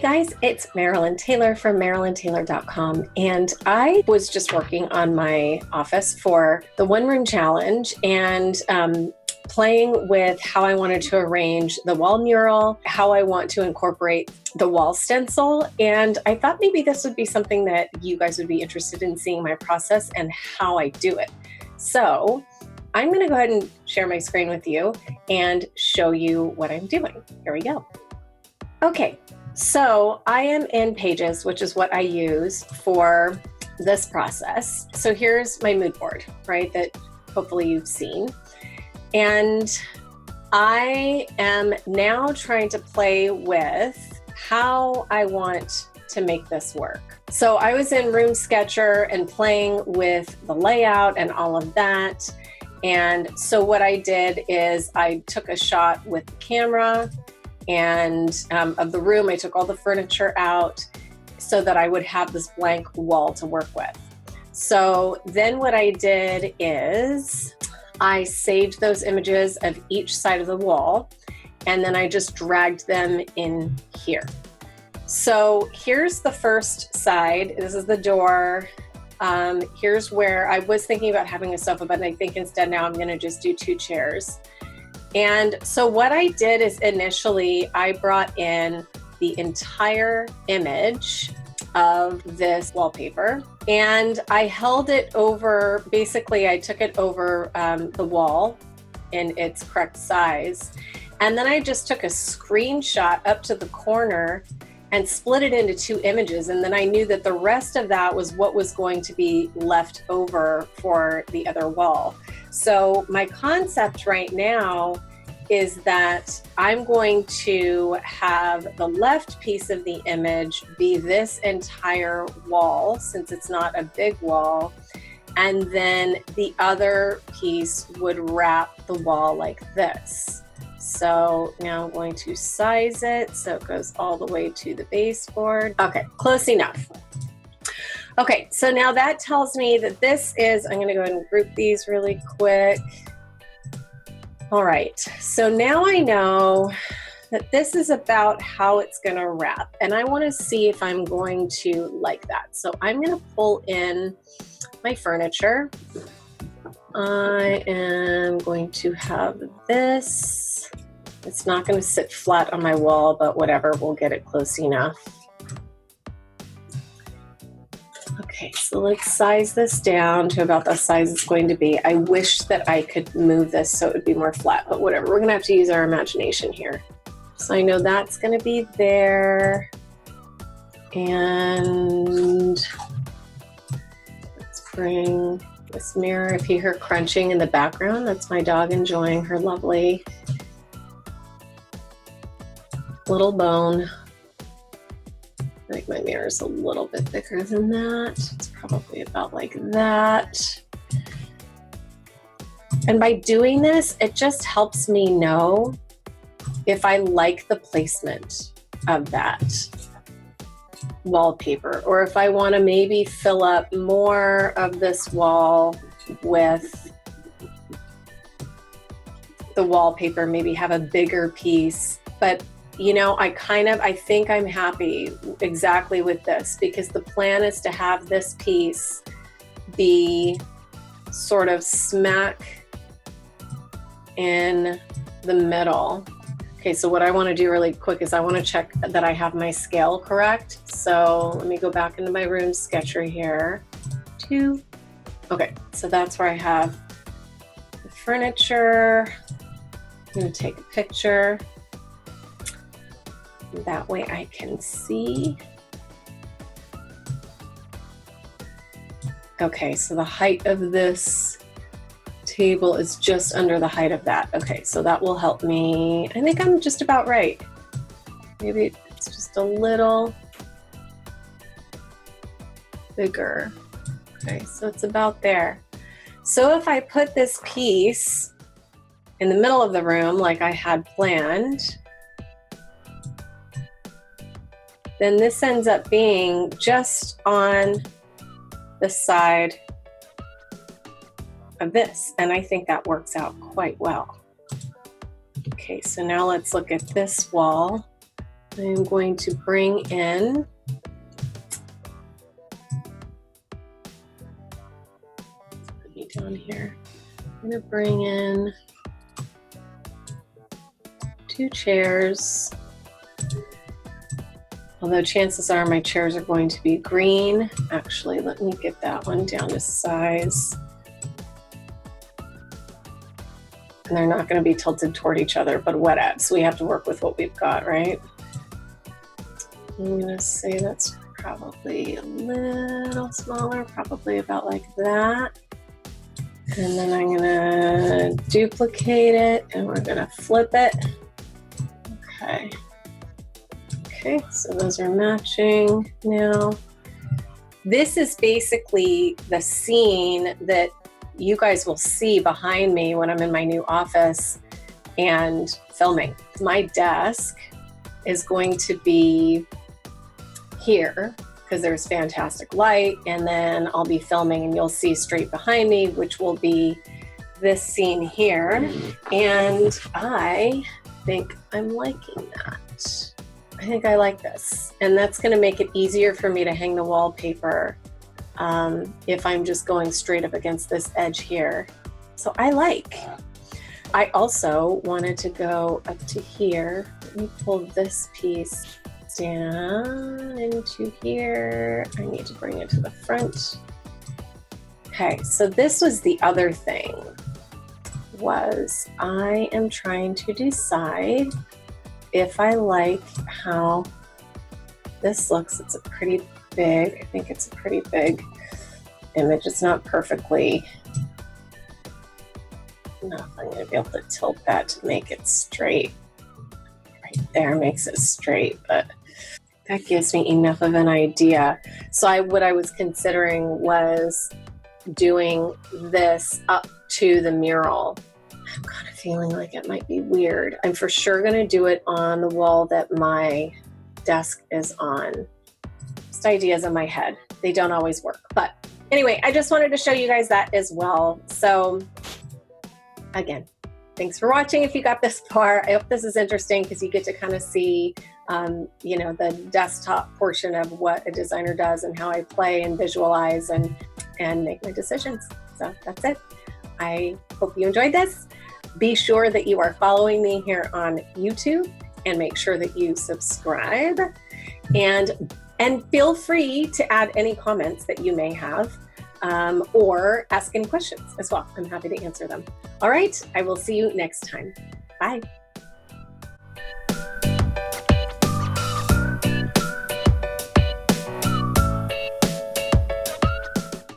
guys, it's Marilynn Taylor from MarilynTaylor.com, and I was just working on my office for the One Room Challenge and playing with how I wanted to arrange the wall mural, how I want to incorporate the wall stencil, and I thought maybe this would be something that you guys would be interested in seeing my process and how I do it. So I'm going to go ahead and share my screen with you and show you what I'm doing. Here we go. Okay, so I am in Pages, which is what I use for this process. So here's my mood board, right, that hopefully you've seen. And I am now trying to play with how I want to make this work. So I was in Room Sketcher and playing with the layout and all of that. And so what I did is I took a shot with the camera and of the room. I took all the furniture out so that I would have this blank wall to work with. So then what I did is I saved those images of each side of the wall, and then I just dragged them in here. So here's the first side. This is the door. Here's where I was thinking about having a sofa, but I think instead now I'm going to just do 2 chairs. And so what I did is initially I brought in the entire image of this wallpaper and I held it over, basically I took it over the wall in its correct size. And then I just took a screenshot up to the corner and split it into 2 images. And then I knew that the rest of that was what was going to be left over for the other wall. So my concept right now is that I'm going to have the left piece of the image be this entire wall, since it's not a big wall, and then the other piece would wrap the wall like this. So now I'm going to size it so it goes all the way to the baseboard. Okay, close enough. Okay, so now that tells me that this is, I'm gonna go ahead and group these really quick. All right, so now I know that this is about how it's gonna wrap, and I wanna see if I'm going to like that. So I'm gonna pull in my furniture. I am going to have this. It's not gonna sit flat on my wall, but whatever, we'll get it close enough. Okay, so let's size this down to about the size it's going to be. I wish that I could move this so it would be more flat, but whatever. We're gonna have to use our imagination here. So I know that's gonna be there. And let's bring this mirror. If you hear crunching in the background, that's my dog enjoying her lovely little bone. I think my mirror is a little bit bigger than that. It's probably about like that. And by doing this, it just helps me know if I like the placement of that wallpaper, or if I want to maybe fill up more of this wall with the wallpaper, maybe have a bigger piece. But you know, I think I'm happy exactly with this, because the plan is to have this piece be sort of smack in the middle. Okay, so what I want to do really quick is I want to check that I have my scale correct. So let me go back into my Room Sketcher here. 2. Okay, so that's where I have the furniture. I'm going to take a picture. That way I can see. Okay, so the height of this table is just under the height of that. Okay, so that will help me. I think I'm just about right. Maybe it's just a little bigger. Okay, so it's about there. So if I put this piece in the middle of the room like I had planned, then this ends up being just on the side of this. And I think that works out quite well. Okay, so now let's look at this wall. I am going to bring in down here. I'm going to bring in 2 chairs. Although chances are my chairs are going to be green. Actually, let me get that one down to size. And they're not going to be tilted toward each other, but whatevs. We have to work with what we've got, right? I'm going to say that's probably a little smaller, probably about like that. And then I'm gonna duplicate it and we're gonna flip it. Okay. Okay, so those are matching now. This is basically the scene that you guys will see behind me when I'm in my new office and filming. My desk is going to be here because there's fantastic light, and then I'll be filming and you'll see straight behind me, which will be this scene here. And I think I'm liking that. I think I like this. And that's gonna make it easier for me to hang the wallpaper if I'm just going straight up against this edge here. So I like. I also wanted to go up to here. Let me pull this piece down into here. I need to bring it to the front. Okay, so this was the other thing, was I am trying to decide if I like how this looks. It's a pretty big, I think it's a pretty big image. It's not perfectly, no, I'm gonna be able to tilt that to make it straight. Right there makes it straight, but that gives me enough of an idea. So what I was considering was doing this up to the mural. I'm kind of feeling like it might be weird. I'm for sure gonna do it on the wall that my desk is on. Just ideas in my head. They don't always work. But anyway, I just wanted to show you guys that as well. So again, thanks for watching if you got this far. I hope this is interesting because you get to kind of see you know, the desktop portion of what a designer does and how I play and visualize and make my decisions. So that's it. I hope you enjoyed this. Be sure that you are following me here on YouTube and make sure that you subscribe and feel free to add any comments that you may have or ask any questions as well. I'm happy to answer them. All right, I will see you next time. Bye.